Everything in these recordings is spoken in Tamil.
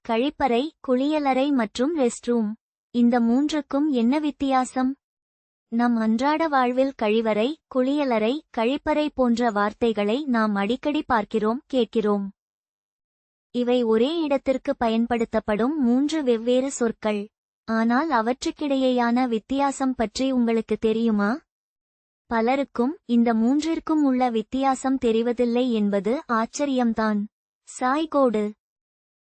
கழிப்பறை, குளியலறை மற்றும் ரெஸ்ட்ரூம். இந்த மூன்றுக்கும் என்ன வித்தியாசம்? நம் அன்றாட வாழ்வில் கழிவறை, குளியலறை, கழிப்பறை போன்ற வார்த்தைகளை நாம் அடிக்கடி பார்க்கிறோம், கேட்கிறோம். இவை ஒரே இடத்திற்கு பயன்படுத்தப்படும் மூன்று வெவ்வேறு சொற்கள். ஆனால் அவற்றுக்கிடையேயான வித்தியாசம் பற்றி உங்களுக்கு தெரியுமா? பலருக்கும் இந்த மூன்றிற்கும் உள்ள வித்தியாசம் தெரிவதில்லை என்பது ஆச்சரியம்தான். சாய்கோடு.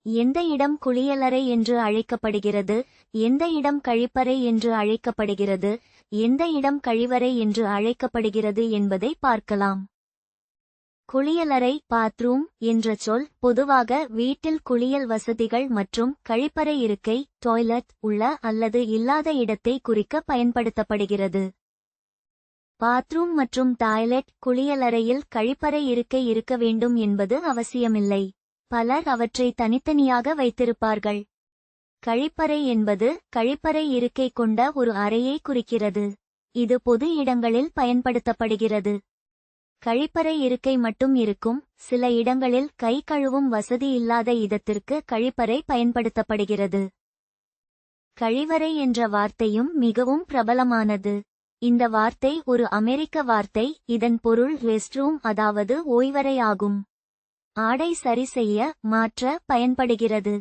எந்த இடம் குளியலறை என்று அழைக்கப்படுகிறது, எந்த இடம் கழிப்பறை என்று அழைக்கப்படுகிறது, எந்த இடம் கழிவறை என்று அழைக்கப்படுகிறது என்பதை பார்க்கலாம். குளியலறை, பாத்ரூம் என்ற சொல் பொதுவாக வீட்டில் குளியல் வசதிகள் மற்றும் கழிப்பறை இருக்கை, டாய்லெட் உள்ள அல்லது இல்லாத இடத்தை குறிக்க பயன்படுத்தப்படுகிறது. பாத்ரூம் மற்றும் டாய்லெட், குளியலறையில் கழிப்பறை இருக்கை இருக்க வேண்டும் என்பது அவசியமில்லை. பலர் அவற்றை தனித்தனியாக வைத்திருப்பார்கள். கழிப்பறை என்பது கழிப்பறை இருக்கை கொண்ட ஒரு அறையை குறிக்கிறது. இது பொது இடங்களில் பயன்படுத்தப்படுகிறது. கழிப்பறை இருக்கை மட்டும் இருக்கும் சில இடங்களில் கை கழுவும் வசதி இல்லாத இடத்திற்கு கழிப்பறை பயன்படுத்தப்படுகிறது. கழிவறை என்ற வார்த்தையும் மிகவும் பிரபலமானது. இந்த வார்த்தை ஒரு அமெரிக்க வார்த்தை. இதன் பொருள் ரெஸ்ட்ரூம், அதாவது ஓய்வறை ஆகும். ஆடை சரி செய்ய, மாற்ற பயன்படுகிறது.